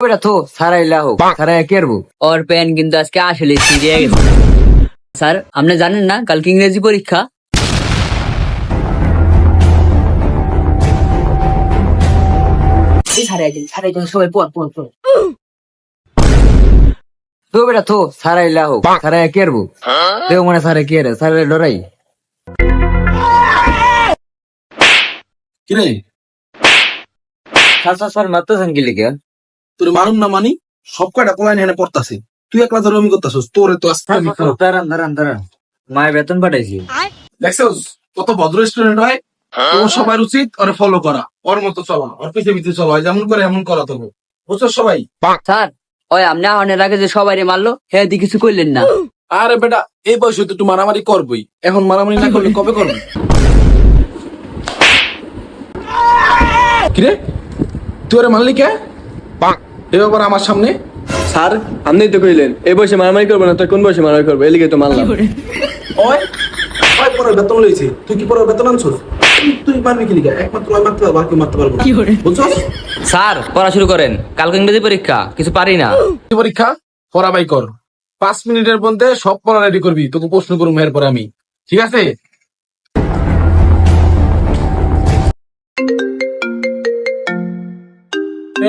বেটা থো সারাইলা হোক সারাই কেরবো ওর প্যান কিন্তু আজকে আসলে ছিঁড়ে গেছে। স্যার আপনি জানেন না কালকে ইংরেজি পরীক্ষা? সবাই পড় পড় পড় তো বেটা থো সারাইলা হোক সারাই কেরবো দেও মানে সারাই কেরে সারাই ডরাই কিরে স্যার মারতেছেন কি লিখে তোর মারুম না মানি সব কয়টা পোলাইন হেনে পড়তাছে তুই একলা ধরে আমি করতাছস তোরে তো আজকে আমি খারাপ। দাঁড়ান মায়ের বেতন পাঠাইছি দেখছস কত ভদ্র স্টুডেন্ট হয় তোর সবার উচিত ওরে ফলো করা ওর মতো চলা ওর পিছে পিছে চলা হয় যেমন করে এমন করা তবে বুঝছো সবাই। স্যার ওই আপনি আহনের আগে যে সবাই মারলো হ্যাঁ দি কিছু করলেন না। আরে বেটা এই বয়সে তো একটু মারামারি করবই, এখন মারামারি না করলে কবে করবি? কিরে তুই ওরে মারলি কে এ ব্যাপার আমার সামনে? স্যার আপনি তো কইলেন এই বয়সে মারামারি করবো না, তো কোন বয়সে মারামারি করবো, এলিগে তো মারলাম। ওই ওই পরে বেতন লইছে তুই কি পরে বেতন আনছস? তুই মারবি কি লিগা? একমাত্র আমি মারতে পারবো আর কেউ মারতে পারবো না বুঝছস। স্যার পড়া শুরু করেন, কালকে ইংরেজি পরীক্ষা, কিছু পারি না। পরীক্ষা পড়া বাই কর, 5 মিনিটের মধ্যে সব পড়া রেডি করবি, তোকে প্রশ্ন করবো এরপরে আমি, ঠিক আছে?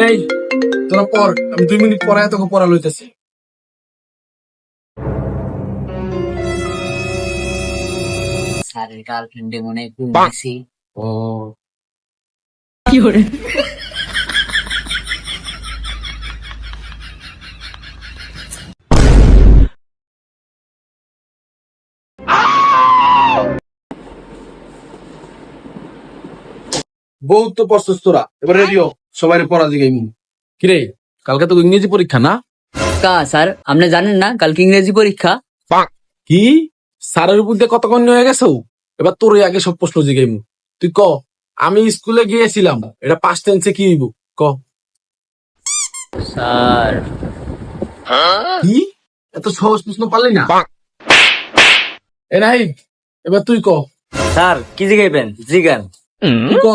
এই তোরা পর, আমি 2 মিনিট পরে তোকে পড়া লইতেছি। স্যারের গার্লফ্রেন্ডে মনে হয় ও বহুত তো পড়ছস তোরা, এবার রেডিও সবাই পড়া দিগাইমু। কিরে কালকে তো ইংরেজি পরীক্ষা না? কা স্যার আপনি জানেন না কালকে ইংরেজি পরীক্ষা? কি স্যারের উপর দিয়ে কতক্ষণ হয়ে গেছো? এবার তোর আগে সব প্রশ্ন জিগাইমু, তুই ক আমি স্কুলে গিয়েছিলাম এটা পাস্ট টেন্সে কি হইব ক? স্যার কি এত সহজ প্রশ্ন পারলি না? এ নাই এবার তুই ক, স্যার কি জিগাইবেন জিগান তুই ক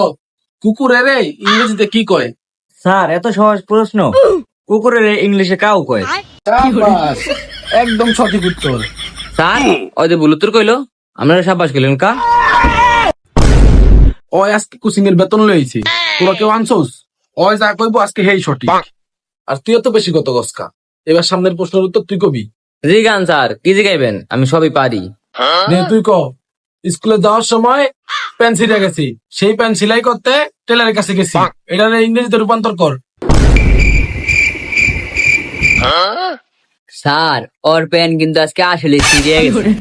কুকুরে রে ইংরেজিতে কি কয়? স্যার এত সহজ প্রশ্ন কুকুরের ইংলিশে কাউ কয় শাবাশ, একদম সঠিক উত্তর। স্যার ওই যে বুলুতুর কইলো আপনারা সাবাস গেলেন কা? ওই আজকে কোচিং এর বেতন লইছে, তোরা কেউ আনছস? ওই যা কইবো আজকে হেই সঠিক, আর তুইও তো বেশি কত গসকা। এবার সামনের প্রশ্নের উত্তর তুই কবি। জি গান স্যার কি জিগাইবেন, আমি সবই পারি। নে তুই ক স্কুলে যাওয়ার সময় প্যান্ট ছিঁড়ে গেছি, সেই প্যান্ট সেলাই করতে টেলারের কাছে গেছি, এটা ইংরেজিতে রূপান্তর কর। স্যার ওর প্যান কিন্তু আজকে আসলে ছিঁড়ে গেছে।